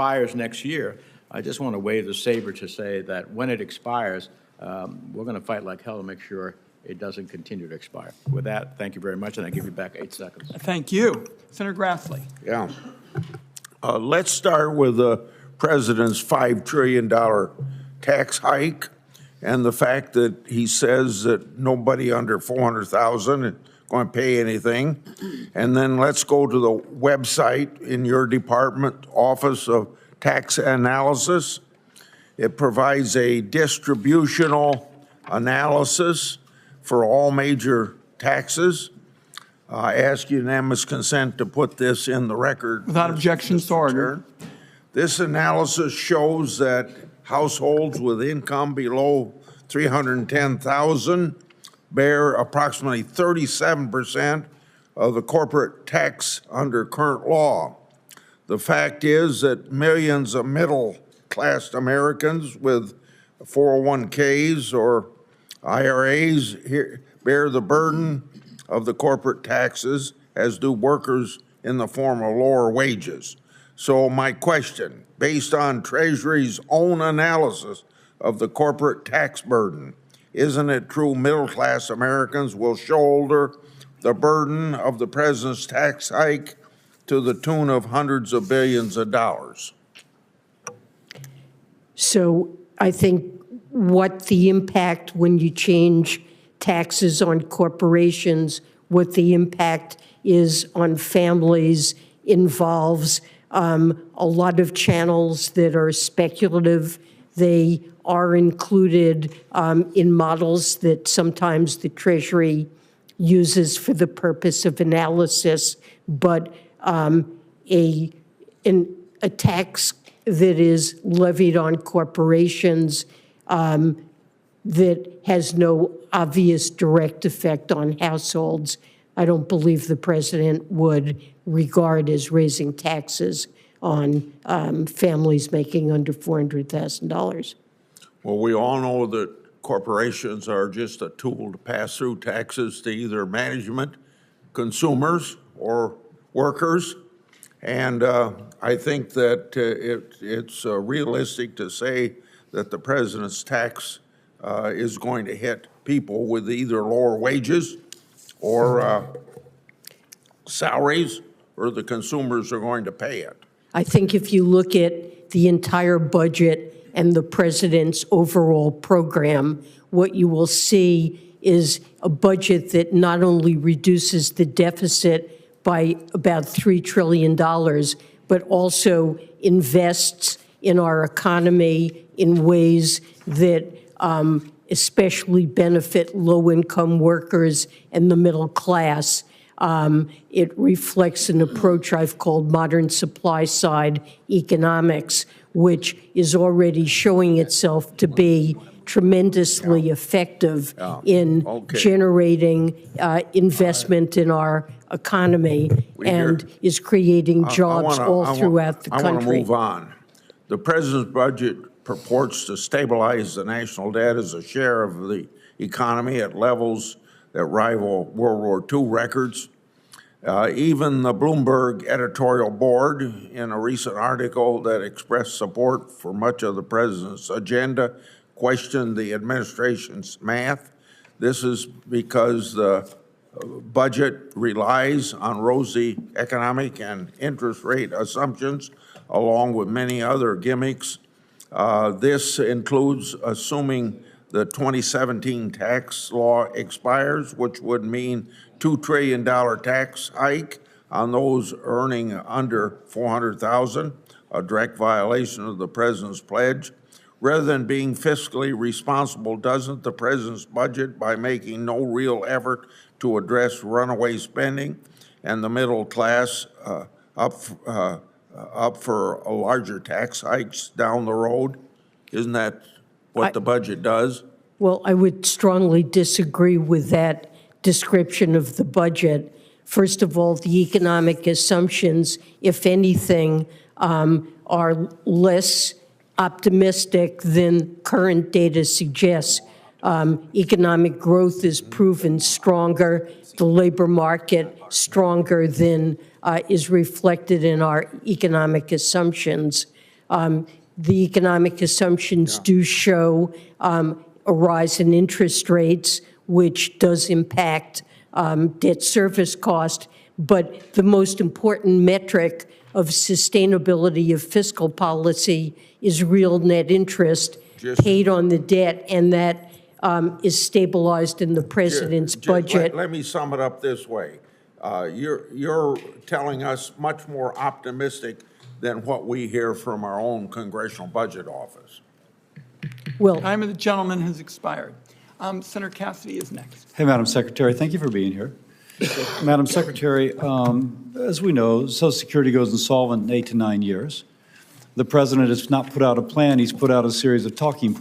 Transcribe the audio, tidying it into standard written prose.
expires next year, I just want to wave the saber to say that when it expires, we're going to fight like hell to make sure it doesn't continue to expire. With that, thank you very much, and I give you back 8 seconds. Thank you. Senator Grassley. Yeah. Let's start with the president's $5 trillion tax hike and the fact that he says that nobody under $400,000 is going to pay anything. And then let's go to the website in your department, Office of Tax Analysis. It provides a distributional analysis for all major taxes. I ask unanimous consent to put this in the record. Without objection, so ordered. This analysis shows that households with income below $310,000 bear approximately 37% of the corporate tax under current law. The fact is that millions of middle-class Americans with 401ks or IRAs bear the burden of the corporate taxes, as do workers in the form of lower wages. So my question, based on Treasury's own analysis of the corporate tax burden, isn't it true middle-class Americans will shoulder the burden of the president's tax hike to the tune of hundreds of billions of dollars? So I think what the impact when you change taxes on corporations, what the impact is on families involves a lot of channels that are speculative. They are included in models that sometimes the Treasury uses for the purpose of analysis, but a tax that is levied on corporations that has no obvious direct effect on households, I don't believe the president would regard as raising taxes on families making under $400,000. Well, we all know that corporations are just a tool to pass through taxes to either management, consumers, or workers. And I think that it's realistic to say that the president's tax is going to hit people with either lower wages or salaries, or the consumers are going to pay it. I think if you look at the entire budget and the president's overall program, what you will see is a budget that not only reduces the deficit by about $3 trillion, but also invests in our economy in ways that especially benefit low-income workers and the middle class. It reflects an approach I've called modern supply-side economics, which is already showing itself to be tremendously effective in generating investment in our economy and is creating jobs all throughout the country. I want to move on. The president's budget purports to stabilize the national debt as a share of the economy at levels that rival World War II records. Even the Bloomberg editorial board, in a recent article that expressed support for much of the president's agenda, questioned the administration's math. This is because the budget relies on rosy economic and interest rate assumptions, along with many other gimmicks. This includes assuming the 2017 tax law expires, which would mean $2 trillion tax hike on those earning under $400,000, a direct violation of the president's pledge. Rather than being fiscally responsible, doesn't the president's budget, by making no real effort to address runaway spending and the middle class up for a larger tax hikes down the road? Isn't that what the budget does? Well, I would strongly disagree with that description of the budget. First of all, the economic assumptions, if anything, are less optimistic than current data suggests. Economic growth is proven stronger, the labor market stronger than is reflected in our economic assumptions. The economic assumptions do show a rise in interest rates, which does impact debt service cost. But the most important metric of sustainability of fiscal policy is real net interest paid on the debt, and that is stabilized in the president's budget. Let me sum it up this way. You're telling us much more optimistic than what we hear from our own Congressional Budget Office. Well, Time of the gentleman has expired. Senator Cassidy is next. Hey, Madam Secretary, thank you for being here. Madam Secretary, as we know, Social Security goes insolvent in 8 to 9 years. The president has not put out a plan. He's put out a series of talking points.